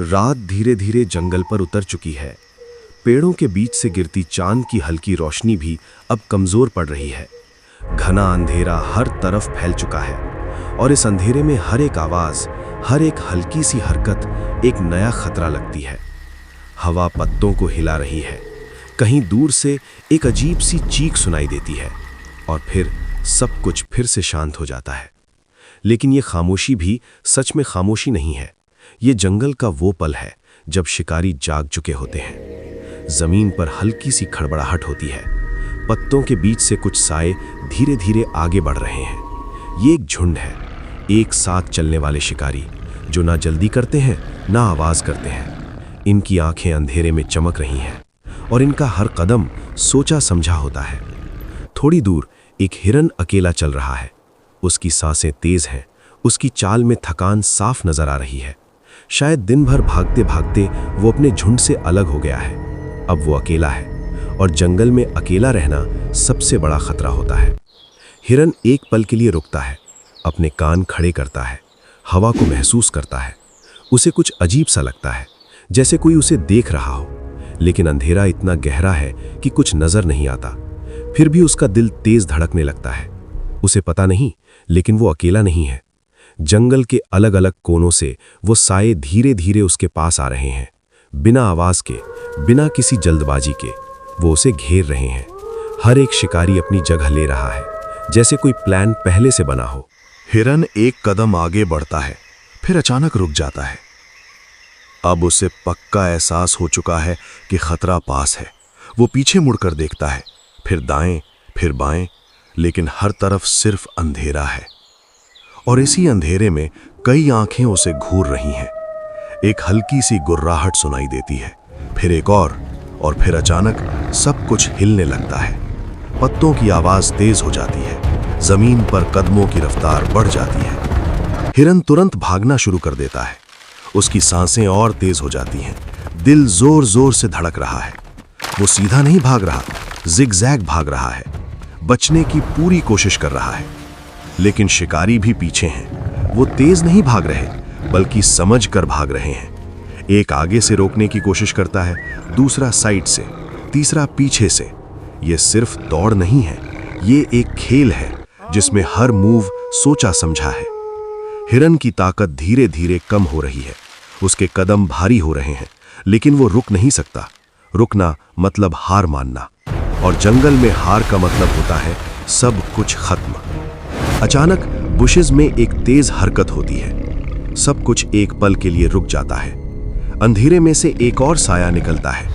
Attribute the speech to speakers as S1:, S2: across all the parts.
S1: रात धीरे धीरे जंगल पर उतर चुकी है। पेड़ों के बीच से गिरती चांद की हल्की रोशनी भी अब कमजोर पड़ रही है। घना अंधेरा हर तरफ फैल चुका है और इस अंधेरे में हर एक आवाज, हर एक हल्की सी हरकत एक नया खतरा लगती है। हवा पत्तों को हिला रही है, कहीं दूर से एक अजीब सी चीख सुनाई देती है और फिर सब कुछ फिर से शांत हो जाता है। लेकिन ये खामोशी भी सच में खामोशी नहीं है। ये जंगल का वो पल है जब शिकारी जाग चुके होते हैं। जमीन पर हल्की सी खड़बड़ाहट होती है, पत्तों के बीच से कुछ साए धीरे धीरे आगे बढ़ रहे हैं। ये एक झुंड है, एक साथ चलने वाले शिकारी जो ना जल्दी करते हैं ना आवाज करते हैं। इनकी आंखें अंधेरे में चमक रही हैं और इनका हर कदम सोचा समझा होता है। थोड़ी दूर एक हिरन अकेला चल रहा है। उसकी सांसें तेज हैं, उसकी चाल में थकान साफ नजर आ रही है। शायद दिन भर भागते भागते वो अपने झुंड से अलग हो गया है। अब वो अकेला है और जंगल में अकेला रहना सबसे बड़ा खतरा होता है। हिरन एक पल के लिए रुकता है, अपने कान खड़े करता है, हवा को महसूस करता है। उसे कुछ अजीब सा लगता है, जैसे कोई उसे देख रहा हो। लेकिन अंधेरा इतना गहरा है कि कुछ नजर नहीं आता। फिर भी उसका दिल तेज धड़कने लगता है। उसे पता नहीं, लेकिन वो अकेला नहीं है। जंगल के अलग अलग कोनों से वो साए धीरे धीरे उसके पास आ रहे हैं। बिना आवाज के, बिना किसी जल्दबाजी के वो उसे घेर रहे हैं। हर एक शिकारी अपनी जगह ले रहा है, जैसे कोई प्लान पहले से बना हो।
S2: हिरन एक कदम आगे बढ़ता है, फिर अचानक रुक जाता है। अब उसे पक्का एहसास हो चुका है कि खतरा पास है। वो पीछे मुड़कर देखता है, फिर दाएं, फिर बाएं, लेकिन हर तरफ सिर्फ अंधेरा है। और इसी अंधेरे में कई आंखें उसे घूर रही हैं। एक हल्की सी गुर्राहट सुनाई देती है, फिर एक और फिर अचानक सब कुछ हिलने लगता है। पत्तों की आवाज तेज हो जाती है, जमीन पर कदमों की रफ्तार बढ़ जाती है। हिरन तुरंत भागना शुरू कर देता है। उसकी सांसें और तेज हो जाती हैं, दिल जोर जोर से धड़क रहा है। वो सीधा नहीं भाग रहा, जिगजैग भाग रहा है, बचने की पूरी कोशिश कर रहा है। लेकिन शिकारी भी पीछे हैं। वो तेज नहीं भाग रहे, बल्कि समझ कर भाग रहे हैं। एक आगे से रोकने की कोशिश करता है, दूसरा साइड से, तीसरा पीछे से। ये सिर्फ दौड़ नहीं है, ये एक खेल है जिसमें हर मूव सोचा समझा है। हिरन की ताकत धीरे धीरे कम हो रही है, उसके कदम भारी हो रहे हैं, लेकिन वो रुक नहीं सकता। रुकना मतलब हार मानना, और जंगल में हार का मतलब होता है सब कुछ खत्म। अचानक बुशेस में एक तेज हरकत होती है। सब कुछ एक पल के लिए रुक जाता है। अंधेरे में से एक और साया निकलता है,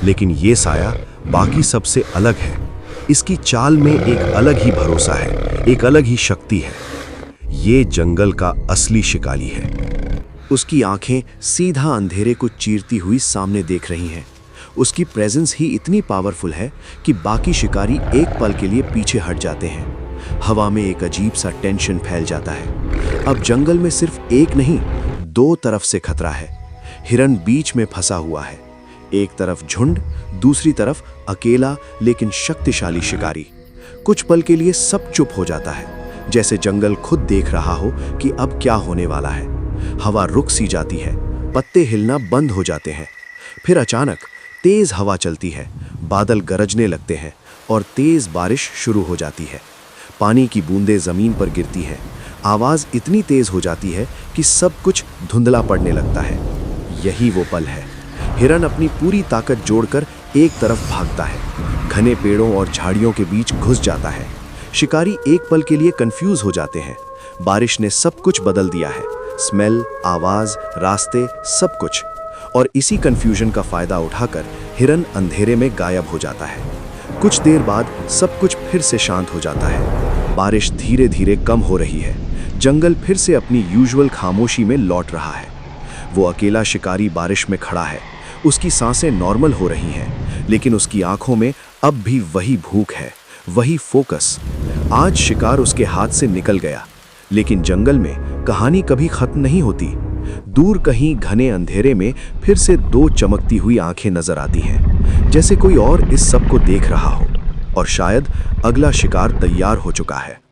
S2: लेकिन ये साया बाकी सबसे अलग है। इसकी चाल में एक अलग ही भरोसा है, एक अलग ही शक्ति है। ये जंगल का असली शिकारी है। उसकी आंखें सीधा अंधेरे को चीरती हुई सामने देख रही हैं। उसकी प्रेजेंस ही इतनी पावरफुल है कि बाकी शिकारी एक पल के लिए पीछे हट जाते हैं। हवा में एक अजीब सा टेंशन फैल जाता है। अब जंगल में सिर्फ एक नहीं, दो तरफ से खतरा है। हिरन बीच में फंसा हुआ है। एक तरफ झुंड, दूसरी तरफ अकेला लेकिन शक्तिशाली शिकारी। कुछ पल के लिए सब चुप हो जाता है, जैसे जंगल खुद देख रहा हो कि अब क्या होने वाला है। हवा रुक सी जाती है, पत्ते हिलना बंद हो जाते हैं। फिर अचानक तेज हवा चलती है, बादल गरजने लगते हैं और तेज बारिश शुरू हो जाती है। पानी की बूंदें जमीन पर गिरती हैं। आवाज इतनी तेज हो जाती है कि सब कुछ धुंधला पड़ने लगता है। यही वो पल है। हिरन अपनी पूरी ताकत जोड़कर एक तरफ भागता है, घने पेड़ों और झाड़ियों के बीच घुस जाता है। शिकारी एक पल के लिए कंफ्यूज हो जाते हैं। बारिश ने सब कुछ बदल दिया है, स्मेल, आवाज, रास्ते, सब कुछ। और इसी कंफ्यूजन का फायदा उठाकर हिरन अंधेरे में गायब हो जाता है। कुछ देर बाद सब कुछ फिर से शांत हो जाता है। बारिश धीरे धीरे कम हो रही है। जंगल फिर से अपनी यूजुअल खामोशी में लौट रहा है। वो अकेला शिकारी बारिश में खड़ा है। उसकी सांसें नॉर्मल हो रही हैं, लेकिन उसकी आंखों में अब भी वही भूख है, वही फोकस। आज शिकार उसके हाथ से निकल गया, लेकिन जंगल में कहानी कभी खत्म नहीं होती। दूर कहीं घने अंधेरे में फिर से दो चमकती हुई आंखें नजर आती हैं, जैसे कोई और इस सब को देख रहा हो। और शायद अगला शिकार तैयार हो चुका है।